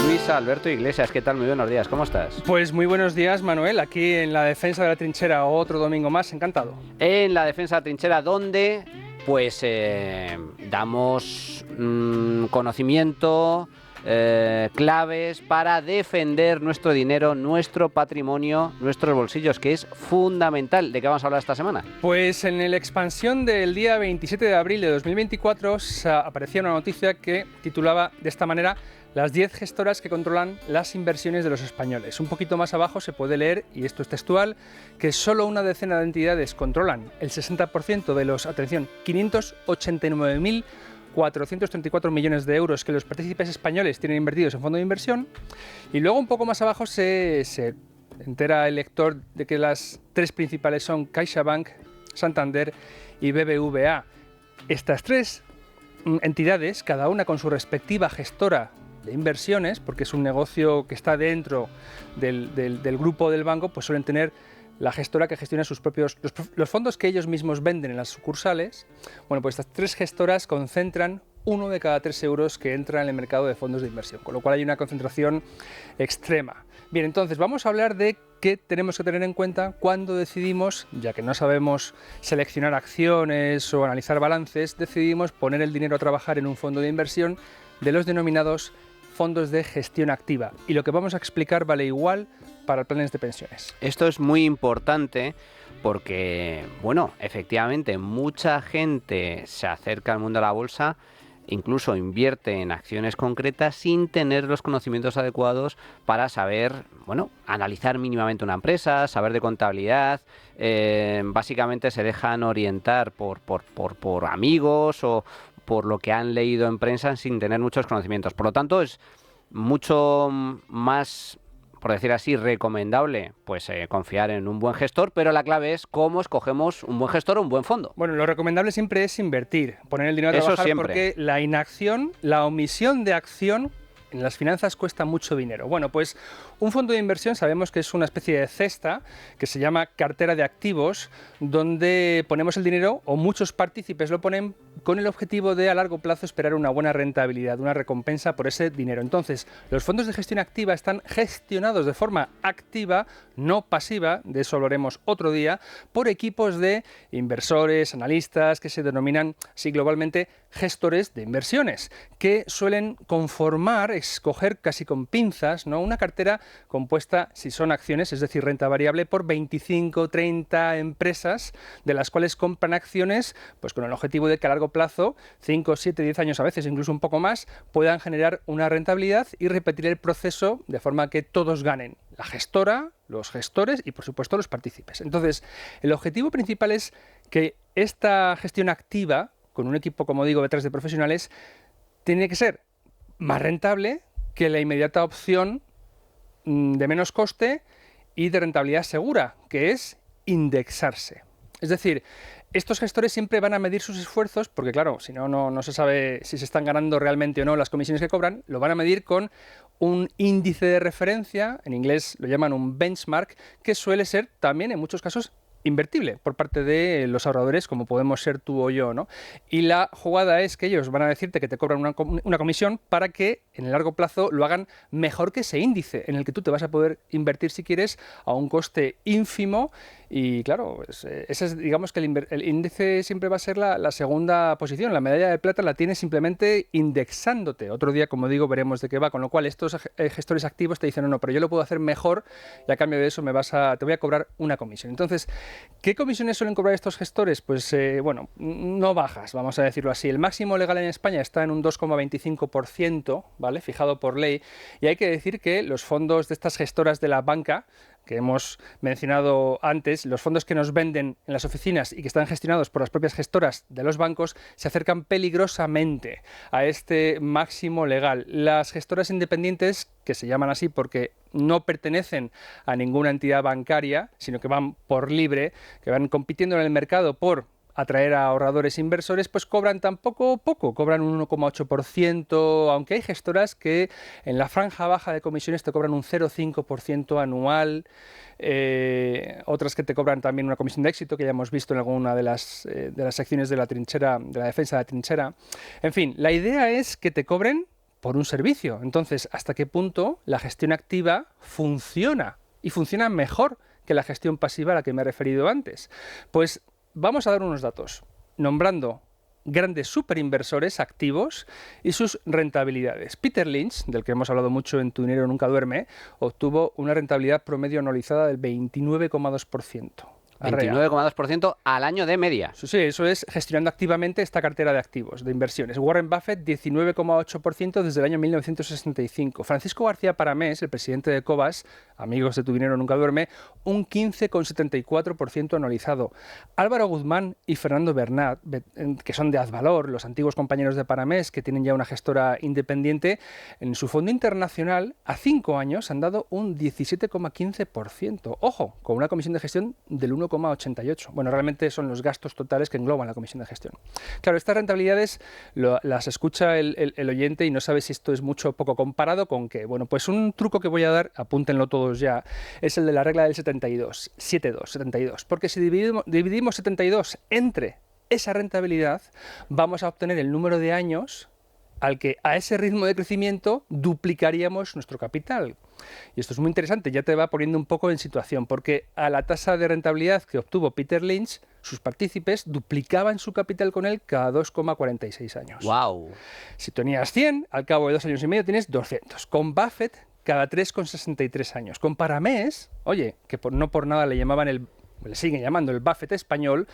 Luis Alberto Iglesias. ¿Qué tal? Muy buenos días, ¿cómo estás? Pues muy buenos días, Manuel, aquí en la defensa de la trinchera, otro domingo más, encantado. En la defensa de la trinchera, donde pues damos conocimiento, claves para defender nuestro dinero, nuestro patrimonio, nuestros bolsillos, que es fundamental. ¿De qué vamos a hablar esta semana? Pues en la expansión del día 27 de abril de 2024 aparecía una noticia que titulaba de esta manera: las 10 gestoras que controlan las inversiones de los españoles. Un poquito más abajo se puede leer, y esto es textual, que solo una decena de entidades controlan el 60% de los, atención, 589.434 millones de euros que los partícipes españoles tienen invertidos en fondo de inversión. Y luego un poco más abajo se entera el lector de que las tres principales son CaixaBank, Santander y BBVA. Estas tres entidades, cada una con su respectiva gestora de inversiones, porque es un negocio que está dentro del grupo del banco, pues suelen tener la gestora que gestiona sus propios los fondos que ellos mismos venden en las sucursales. Bueno, pues estas tres gestoras concentran 1 de cada 3 euros que entra en el mercado de fondos de inversión, con lo cual hay una concentración extrema. Bien, entonces vamos a hablar de qué tenemos que tener en cuenta cuando decidimos, ya que no sabemos seleccionar acciones o analizar balances, decidimos poner el dinero a trabajar en un fondo de inversión de los denominados fondos de gestión activa. Y lo que vamos a explicar vale igual para planes de pensiones. Esto es muy importante porque, bueno, efectivamente, mucha gente se acerca al mundo de la bolsa, incluso invierte en acciones concretas sin tener los conocimientos adecuados para saber, bueno, analizar mínimamente una empresa, saber de contabilidad. Básicamente se dejan orientar por amigos o por lo que han leído en prensa sin tener muchos conocimientos. Por lo tanto, es mucho más, por decir así, recomendable pues confiar en un buen gestor, pero la clave es cómo escogemos un buen gestor o un buen fondo. Bueno, lo recomendable siempre es invertir, poner el dinero a trabajar, siempre. Porque la inacción, la omisión de acción en las finanzas cuesta mucho dinero. Bueno, pues un fondo de inversión sabemos que es una especie de cesta que se llama cartera de activos, donde ponemos el dinero, o muchos partícipes lo ponen, con el objetivo de a largo plazo esperar una buena rentabilidad, una recompensa por ese dinero. Entonces, los fondos de gestión activa están gestionados de forma activa, no pasiva, de eso hablaremos otro día, por equipos de inversores, analistas, que se denominan así globalmente gestores de inversiones, que suelen conformar, escoger casi con pinzas, ¿no?, una cartera compuesta, si son acciones, es decir, renta variable, por 25, 30 empresas, de las cuales compran acciones pues con el objetivo de que a largo plazo, 5, 7, 10 años a veces, incluso un poco más, puedan generar una rentabilidad y repetir el proceso de forma que todos ganen: la gestora, los gestores y, por supuesto, los partícipes. Entonces, el objetivo principal es que esta gestión activa, con un equipo, como digo, detrás de profesionales, tiene que ser más rentable que la inmediata opción de menos coste y de rentabilidad segura, que es indexarse. Es decir, estos gestores siempre van a medir sus esfuerzos, porque claro, si no se sabe si se están ganando realmente o no las comisiones que cobran. Lo van a medir con un índice de referencia, en inglés lo llaman un benchmark, que suele ser también en muchos casos invertible por parte de los ahorradores, como podemos ser tú o yo, ¿no? Y la jugada es que ellos van a decirte que te cobran una comisión para que en el largo plazo lo hagan mejor que ese índice, en el que tú te vas a poder invertir, si quieres, a un coste ínfimo. Y claro, pues, ese es, digamos que el índice siempre va a ser la segunda posición. La medalla de plata la tienes simplemente indexándote. Otro día, como digo, veremos de qué va, con lo cual estos gestores activos te dicen: no, pero yo lo puedo hacer mejor y a cambio de eso te voy a cobrar una comisión. Entonces, ¿qué comisiones suelen cobrar estos gestores? Pues bueno, no bajas, vamos a decirlo así. El máximo legal en España está en un 2,25%, ¿vale?, fijado por ley. Y hay que decir que los fondos de estas gestoras de la banca, que hemos mencionado antes, los fondos que nos venden en las oficinas y que están gestionados por las propias gestoras de los bancos, se acercan peligrosamente a este máximo legal. Las gestoras independientes, que se llaman así porque no pertenecen a ninguna entidad bancaria, sino que van por libre, que van compitiendo en el mercado por atraer a ahorradores e inversores, pues cobran tampoco poco, cobran un 1,8%, aunque hay gestoras que en la franja baja de comisiones te cobran un 0,5% anual, otras que te cobran también una comisión de éxito, que ya hemos visto en alguna de las secciones de la trinchera, de la defensa de la trinchera. En fin, la idea es que te cobren por un servicio. Entonces, ¿hasta qué punto la gestión activa funciona? Y funciona mejor que la gestión pasiva a la que me he referido antes. Pues vamos a dar unos datos, nombrando grandes superinversores activos y sus rentabilidades. Peter Lynch, del que hemos hablado mucho en Tu dinero nunca duerme, obtuvo una rentabilidad promedio anualizada del 29,2%. 29,2% al año de media. Sí, eso es gestionando activamente esta cartera de activos, de inversiones. Warren Buffett, 19,8% desde el año 1965. Francisco García Paramés, el presidente de Cobas, amigos de Tu dinero nunca duerme, un 15,74% anualizado. Álvaro Guzmán y Fernando Bernat, que son de Azvalor, los antiguos compañeros de Paramés, que tienen ya una gestora independiente, en su fondo internacional, a 5 años han dado un 17,15%. Ojo, con una comisión de gestión del 1,88. Bueno, realmente son los gastos totales que engloban la comisión de gestión. Claro, estas rentabilidades las escucha el oyente y no sabe si esto es mucho o poco comparado con que, bueno, pues un truco que voy a dar, apúntenlo todos ya, es el de la regla del 72, 72. Porque si dividimos 72 entre esa rentabilidad, vamos a obtener el número de años al que a ese ritmo de crecimiento duplicaríamos nuestro capital. Y esto es muy interesante, ya te va poniendo un poco en situación, porque a la tasa de rentabilidad que obtuvo Peter Lynch, sus partícipes duplicaban su capital con él cada 2,46 años. ¡Wow! Si tenías 100, al cabo de 2 años y medio tienes 200. Con Buffett, cada 3,63 años. Con Paramés, oye, que no por nada le siguen llamando el Buffett español,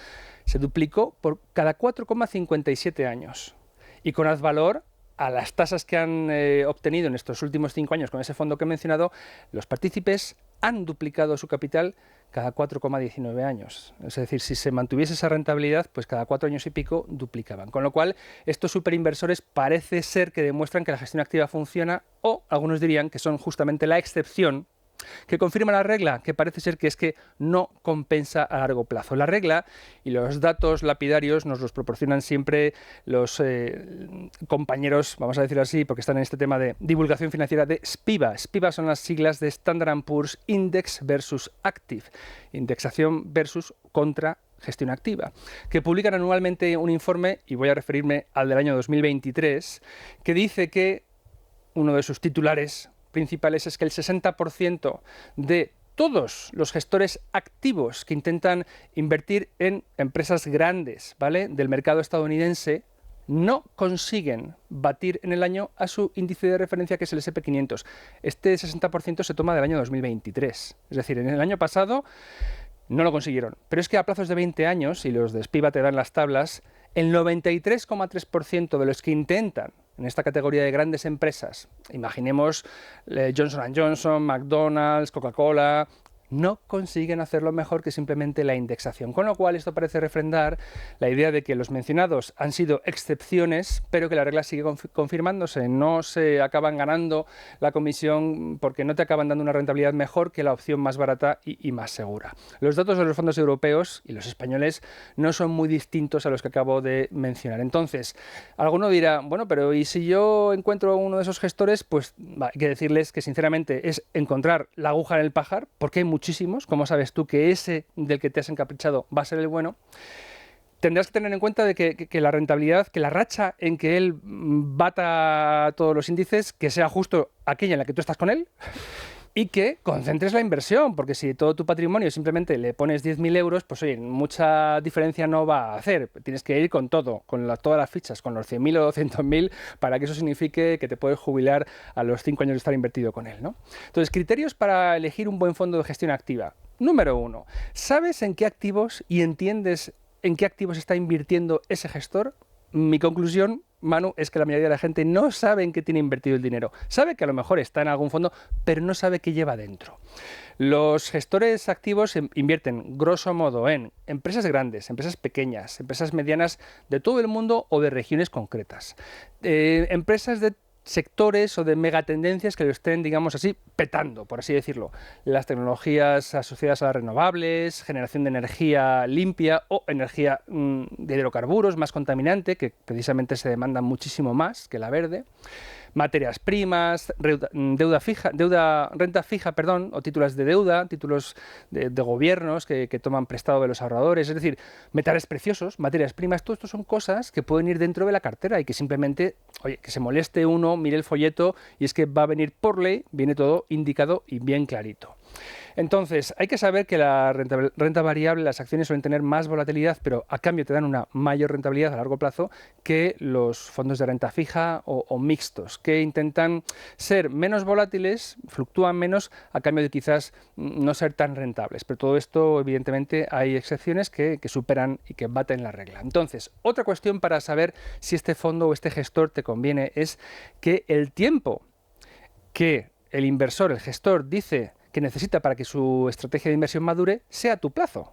se duplicó por cada 4,57 años. Y con Azvalor, a las tasas que han obtenido en estos últimos 5 años con ese fondo que he mencionado, los partícipes han duplicado su capital cada 4,19 años. Es decir, si se mantuviese esa rentabilidad, pues cada 4 años y pico duplicaban. Con lo cual, estos superinversores parece ser que demuestran que la gestión activa funciona, o algunos dirían que son justamente la excepción que confirma la regla, que parece ser que es que no compensa a largo plazo. La regla y los datos lapidarios nos los proporcionan siempre los compañeros, vamos a decirlo así, porque están en este tema de divulgación financiera de SPIVA. SPIVA son las siglas de Standard & Poor's Index versus Active, indexación versus contra gestión activa, que publican anualmente un informe, y voy a referirme al del año 2023, que dice que uno de sus titulares principales es que el 60% de todos los gestores activos que intentan invertir en empresas grandes, ¿vale?, del mercado estadounidense, no consiguen batir en el año a su índice de referencia, que es el S&P 500. Este 60% se toma del año 2023. Es decir, en el año pasado no lo consiguieron. Pero es que a plazos de 20 años, y los de SPIVA te dan las tablas, el 93,3% de los que intentan en esta categoría de grandes empresas, imaginemos Johnson & Johnson, McDonald's, Coca-Cola, no consiguen hacerlo mejor que simplemente la indexación. Con lo cual, esto parece refrendar la idea de que los mencionados han sido excepciones, pero que la regla sigue confirmándose. No se acaban ganando la comisión porque no te acaban dando una rentabilidad mejor que la opción más barata y más segura. Los datos de los fondos europeos y los españoles no son muy distintos a los que acabo de mencionar. Entonces, alguno dirá, bueno, pero ¿y si yo encuentro uno de esos gestores? Pues hay que decirles que sinceramente es encontrar la aguja en el pajar, porque hay muchísimos. ¿Cómo sabes tú que ese del que te has encaprichado va a ser el bueno? Tendrás que tener en cuenta de que la rentabilidad, que la racha en que él bata todos los índices, que sea justo aquella en la que tú estás con él, y que concentres la inversión, porque si todo tu patrimonio simplemente le pones 10.000 euros, pues oye, mucha diferencia no va a hacer. Tienes que ir con todo, con todas las fichas, con los 100.000 o 200.000, para que eso signifique que te puedes jubilar a los 5 años de estar invertido con él, ¿no? Entonces, criterios para elegir un buen fondo de gestión activa. Número 1, ¿sabes en qué activos y entiendes en qué activos está invirtiendo ese gestor? Mi conclusión, Manu, es que la mayoría de la gente no sabe en qué tiene invertido el dinero. Sabe que a lo mejor está en algún fondo, pero no sabe qué lleva dentro. Los gestores activos invierten, grosso modo, en empresas grandes, empresas pequeñas, empresas medianas de todo el mundo o de regiones concretas. Empresas de sectores o de megatendencias que lo estén, digamos así, petando, por así decirlo. Las tecnologías asociadas a las renovables, generación de energía limpia o energía de hidrocarburos más contaminante, que precisamente se demanda muchísimo más que la verde. materias primas, renta fija, perdón, o títulos de deuda, títulos de gobiernos que toman prestado de los ahorradores, es decir, metales preciosos, materias primas, todo esto son cosas que pueden ir dentro de la cartera y que simplemente, oye, que se moleste uno, mire el folleto y es que va a venir por ley, viene todo indicado y bien clarito. Entonces, hay que saber que la renta variable, las acciones suelen tener más volatilidad, pero a cambio te dan una mayor rentabilidad a largo plazo que los fondos de renta fija o mixtos, que intentan ser menos volátiles, fluctúan menos, a cambio de quizás no ser tan rentables. Pero todo esto, evidentemente, hay excepciones que superan y que baten la regla. Entonces, otra cuestión para saber si este fondo o este gestor te conviene es que el tiempo que el inversor, el gestor, dice que necesita para que su estrategia de inversión madure sea tu plazo.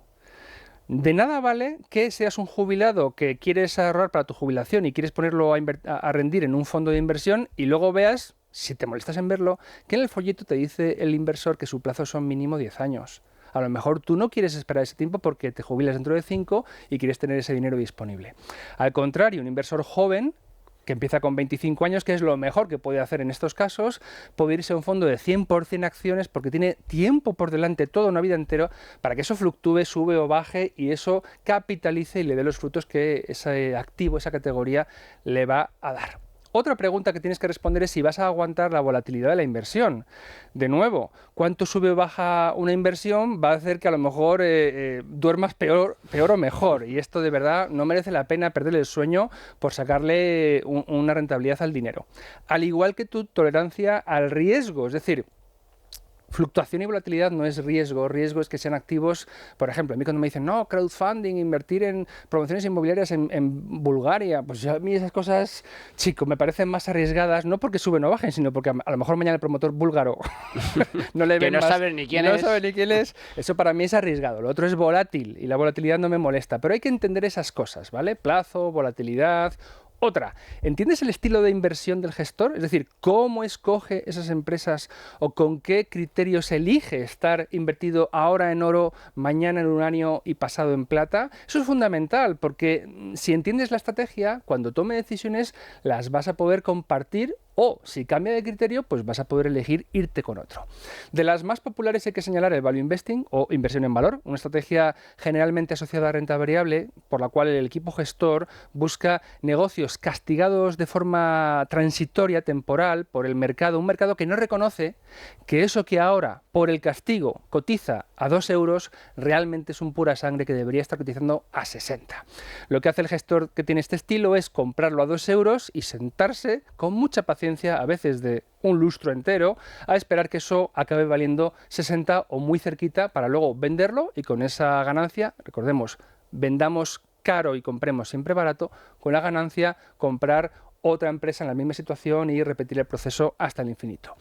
De nada vale que seas un jubilado que quieres ahorrar para tu jubilación y quieres ponerlo a rendir en un fondo de inversión y luego veas, si te molestas en verlo, que en el folleto te dice el inversor que su plazo son mínimo 10 años. A lo mejor tú no quieres esperar ese tiempo porque te jubilas dentro de 5 y quieres tener ese dinero disponible. Al contrario, un inversor joven que empieza con 25 años, que es lo mejor que puede hacer en estos casos, puede irse a un fondo de 100% acciones porque tiene tiempo por delante, toda una vida entera, para que eso fluctúe, sube o baje y eso capitalice y le dé los frutos que ese activo, esa categoría le va a dar. Otra pregunta que tienes que responder es si vas a aguantar la volatilidad de la inversión. De nuevo, cuánto sube o baja una inversión va a hacer que a lo mejor duermas peor o mejor. Y esto de verdad no merece la pena perder el sueño por sacarle una rentabilidad al dinero. Al igual que tu tolerancia al riesgo, es decir, fluctuación y volatilidad no es riesgo, riesgo es que sean activos, por ejemplo, a mí cuando me dicen, no, crowdfunding, invertir en promociones inmobiliarias en Bulgaria, pues a mí esas cosas, chico, me parecen más arriesgadas, no porque suben o bajen, sino porque a lo mejor mañana el promotor búlgaro no le ven que no más, sabe ni quién no es. sabe ni quién es, eso para mí es arriesgado, lo otro es volátil y la volatilidad no me molesta, pero hay que entender esas cosas, ¿vale? Plazo, volatilidad. Otra, ¿entiendes el estilo de inversión del gestor? Es decir, ¿cómo escoge esas empresas o con qué criterios elige estar invertido ahora en oro, mañana en uranio y pasado en plata? Eso es fundamental porque si entiendes la estrategia, cuando tome decisiones las vas a poder compartir o, si cambia de criterio, pues vas a poder elegir irte con otro. De las más populares hay que señalar el value investing o inversión en valor, una estrategia generalmente asociada a renta variable por la cual el equipo gestor busca negocios castigados de forma transitoria, temporal, por el mercado, un mercado que no reconoce que eso que ahora, por el castigo, cotiza a 2 euros, realmente es un pura sangre que debería estar cotizando a 60. Lo que hace el gestor que tiene este estilo es comprarlo a 2 euros y sentarse con mucha paciencia, a veces de un lustro entero, a esperar que eso acabe valiendo 60 o muy cerquita para luego venderlo y con esa ganancia, recordemos, vendamos caro y compremos siempre barato, con la ganancia comprar otra empresa en la misma situación y repetir el proceso hasta el infinito.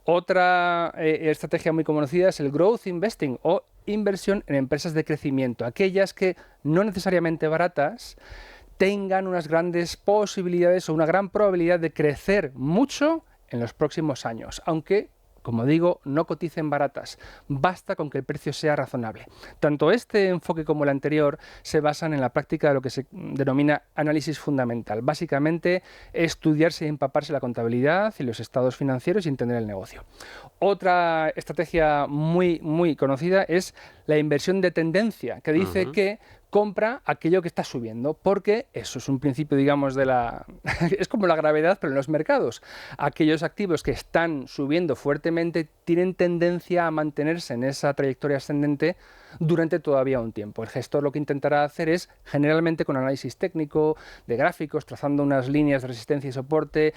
Otra estrategia muy conocida es el growth investing o inversión en empresas de crecimiento, aquellas que no necesariamente baratas tengan unas grandes posibilidades o una gran probabilidad de crecer mucho en los próximos años, aunque, como digo, no coticen baratas. Basta con que el precio sea razonable. Tanto este enfoque como el anterior se basan en la práctica de lo que se denomina análisis fundamental. Básicamente, estudiarse y empaparse la contabilidad y los estados financieros y entender el negocio. Otra estrategia muy conocida es la inversión de tendencia, que dice que compra aquello que está subiendo, porque eso es un principio, digamos, es como la gravedad, pero en los mercados. Aquellos activos que están subiendo fuertemente tienen tendencia a mantenerse en esa trayectoria ascendente durante todavía un tiempo. El gestor lo que intentará hacer es, generalmente con análisis técnico, de gráficos, trazando unas líneas de resistencia y soporte,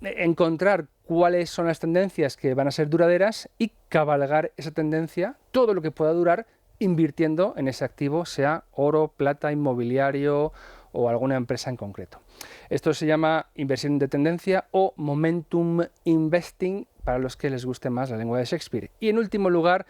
encontrar cuáles son las tendencias que van a ser duraderas y cabalgar esa tendencia, todo lo que pueda durar, invirtiendo en ese activo, sea oro, plata, inmobiliario o alguna empresa en concreto. Esto se llama inversión de tendencia o momentum investing, para los que les guste más la lengua de Shakespeare. Y en último lugar,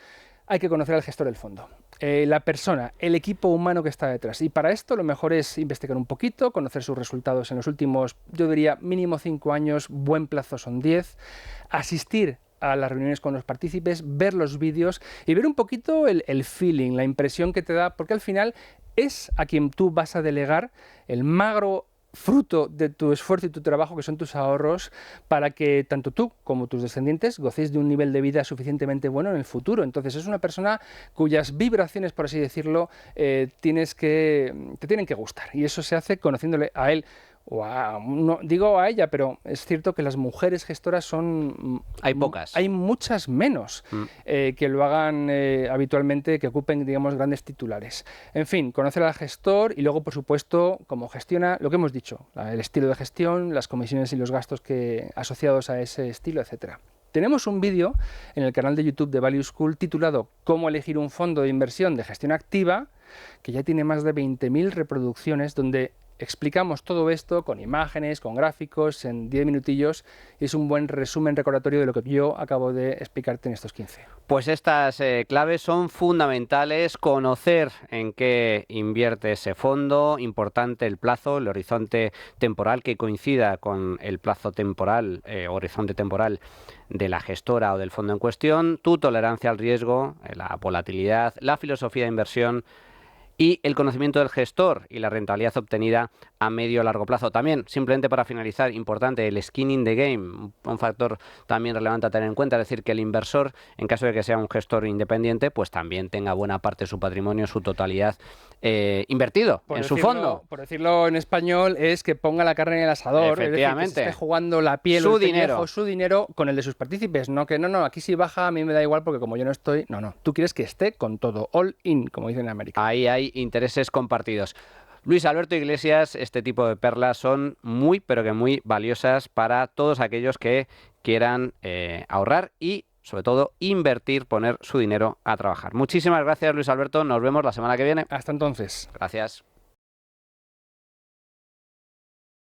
hay que conocer al gestor del fondo. La persona, el equipo humano que está detrás. Y para esto lo mejor es investigar un poquito, conocer sus resultados en los últimos, yo diría, mínimo 5 años, buen plazo son 10, asistir a las reuniones con los partícipes, ver los vídeos y ver un poquito el feeling, la impresión que te da, porque al final es a quien tú vas a delegar el magro fruto de tu esfuerzo y tu trabajo, que son tus ahorros, para que tanto tú como tus descendientes gocéis de un nivel de vida suficientemente bueno en el futuro. Entonces es una persona cuyas vibraciones, por así decirlo, te tienen que gustar, y eso se hace conociéndole a él. No digo a ella, pero es cierto que las mujeres gestoras son... Hay pocas. Hay muchas menos que lo hagan habitualmente, que ocupen, digamos, grandes titulares. En fin, conocer al gestor y luego, por supuesto, cómo gestiona, lo que hemos dicho, el estilo de gestión, las comisiones y los gastos asociados a ese estilo, etcétera. Tenemos un vídeo en el canal de YouTube de Value School titulado Cómo elegir un fondo de inversión de gestión activa, que ya tiene más de 20.000 reproducciones, donde explicamos todo esto con imágenes, con gráficos, en 10 minutillos, y es un buen resumen recordatorio de lo que yo acabo de explicarte en estos 15. Pues estas claves son fundamentales: conocer en qué invierte ese fondo, importante el plazo, el horizonte temporal que coincida con el plazo temporal, horizonte temporal de la gestora o del fondo en cuestión, tu tolerancia al riesgo, la volatilidad, la filosofía de inversión y el conocimiento del gestor y la rentabilidad obtenida a medio o largo plazo. También, simplemente para finalizar, importante, el skin in the game, un factor también relevante a tener en cuenta, es decir, que el inversor, en caso de que sea un gestor independiente, pues también tenga buena parte de su patrimonio, su totalidad, invertido en su fondo. Por decirlo en español, es que ponga la carne en el asador, Efectivamente. es decir, que se esté jugando la piel Su o el pellejo, dinero. su dinero con el de sus partícipes, no, aquí si baja a mí me da igual porque como yo no estoy, no, tú quieres que esté con todo, all in, como dicen en América. Ahí hay intereses compartidos. Luis Alberto Iglesias, este tipo de perlas son muy, pero que muy valiosas para todos aquellos que quieran ahorrar y, sobre todo, invertir, poner su dinero a trabajar. Muchísimas gracias, Luis Alberto. Nos vemos la semana que viene. Hasta entonces. Gracias.